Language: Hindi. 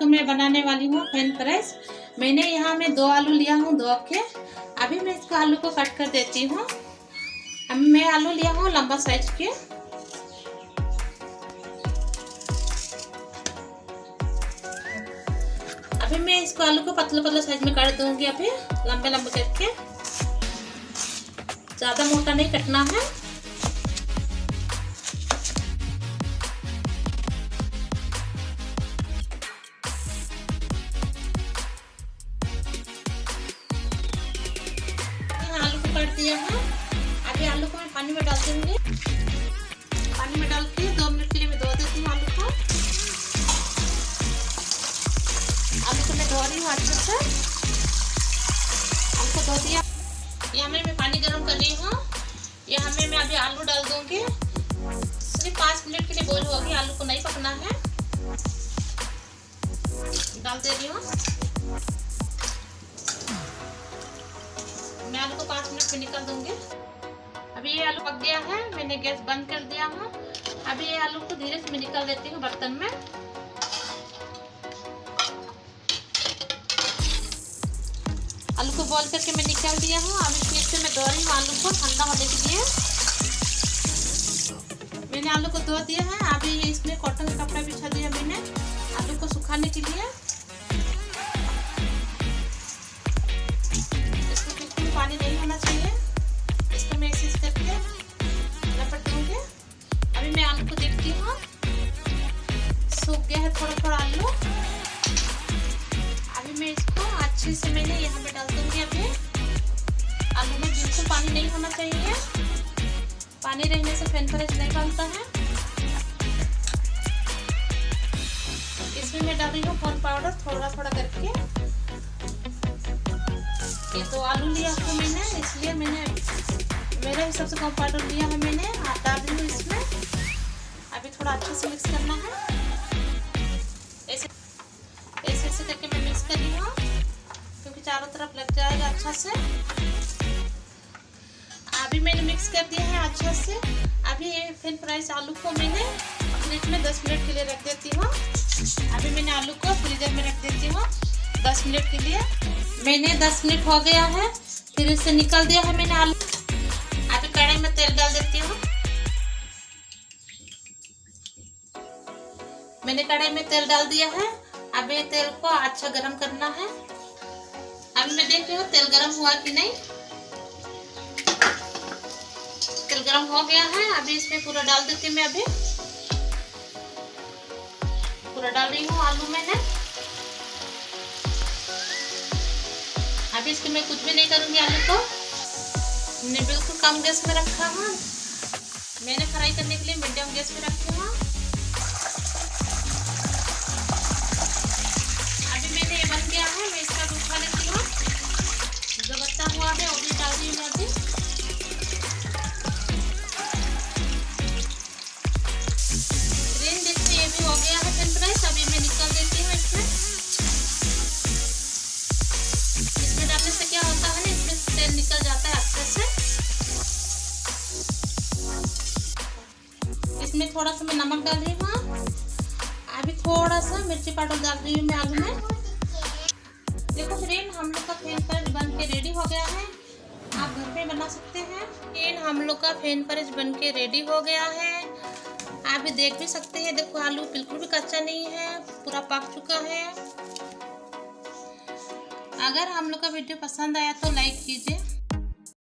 को मैं बनाने वाली हूँ फ्रेंच फ्राइज। मैंने यहाँ में 2 आलू लिया हूँ, 2 के। अभी मैं इसको आलू को कट कर देती हूँ। अब मैं आलू लिया हूँ लंबा साइज के। अभी मैं इसको आलू को पतला पतला साइज में काट दूंगी। अभी लंबे लंबे करके, ज्यादा मोटा नहीं कटना है। आलू को काट दिया है। अभी आलू को मैं पानी में डाल दूंगी। पानी में डाल के 2 मिनट के लिए मैं धो देती हूँ आलू को। आलू को मैं धो रही हूँ अच्छे से। आलू को धो दिया। यहाँ में मैं पानी गर्म कर रही हूँ। यहाँ में मैं अभी आलू डाल दूंगी। सिर्फ 5 मिनट के लिए बॉईल होगी, आलू को नहीं पकना है। डाल दे रही हूँ। मैं आलू को 5 मिनट में निकाल दूंगी। अभी ये आलू पक गया है, मैंने गैस बंद कर दिया हूँ। अभी ये आलू को धीरे से मैं निकाल देती हूँ बर्तन में। आलू को बॉईल करके मैं निकाल दिया हूँ। अभी फिर से मैं धो रही हूँ आलू को ठंडा होने के लिए। मैंने आलू को धो दिया है। अभी इसमें कॉटन का कपड़ा बिछा दिया मैंने आलू को सुखाने के लिए। इसको बिल्कुल पानी नहीं होना चाहिए। इसको मैं ऐसे करके लपेट दूंगी। अभी मैं आलू को देखती हूँ, सूख गया है थोड़ा थोड़ा आलू। अभी मैं इसको अच्छे से मैंने यहाँ पे डाल दूंगी। अभी आलू में बिल्कुल पानी नहीं होना चाहिए। पानी रहने से फ्रेंच फ्राइज नहीं बनता है। इसमें मैं डाल रही हूँ कॉर्न पाउडर थोड़ा थोड़ा करके। ये 2 आलू लिया है मैंने, इसलिए मैंने मेरे हिसाब से कॉर्न पाउडर लिया है मैंने। डाल रही हूँ इसमें। अभी थोड़ा अच्छे से मिक्स करना है। ऐसे ऐसे करके मैं मिक्स कर रही हूँ, क्योंकि चारों तरफ लग जाएगा अच्छा से। अभी मैंने मिक्स कर दिया है अच्छा से। अभी ये फ्रेंच फ्राइज आलू को मैंने फ्रिज में 10 मिनट के लिए रख देती हूँ। अभी मैंने आलू को फ्रीजर में रख देती हूँ 10 मिनट के लिए। मैंने 10 मिनट हो गया है, फिर इसे निकाल दिया है मैंने आलू। अभी कढ़ाई में तेल डाल देती हूँ। मैंने कढ़ाई में तेल डाल दिया है। अभी तेल को अच्छा गरम करना है। अभी मैं देख रही हूँ तेल गरम हुआ कि नहीं। तेल गरम हो गया है। अभी इसमें पूरा डाल देती हूँ मैं। अभी पूरा डाल रही हूँ आलू मैंने। अभी इसके मैं कुछ भी नहीं करूँगी। आलू को मैंने बिल्कुल कम गैस में रखा हूँ। मैंने फ्राई करने के लिए मीडियम गैस में रखी हूँ। अभी मैंने ये बन गया है, मैं इसका उठा लेती हूँ। जो बचा हुआ है वो भी डाल दी मैं अभी। ग्रीन देखिए ये भी हो गया है फ्रेंच फ्राइज। अभी मैं निकाल देती हूँ इसमें। इसमें डालने से क्या होता है ना, इसमें तेल निकल जाता है अच्छे से। इसमें थोड़ा सा मैं नमक डाल रही हूँ। अभी थोड़ा सा मिर्ची पाउडर डाल रही हूँ मैं आलू में। देखो फ्रेंड, हम लोग का फ्रेंच फ्राइज बन के रेडी हो गया है। आप घर पे बना सकते हैं। फ्रेंड, हम लोग का फ्रेंच फ्राइज बन के रेडी हो गया है। आप भी देख भी सकते हैं। देखो आलू बिल्कुल भी कच्चा नहीं है, पूरा पक चुका है। अगर हम लोग का वीडियो पसंद आया तो लाइक कीजिए।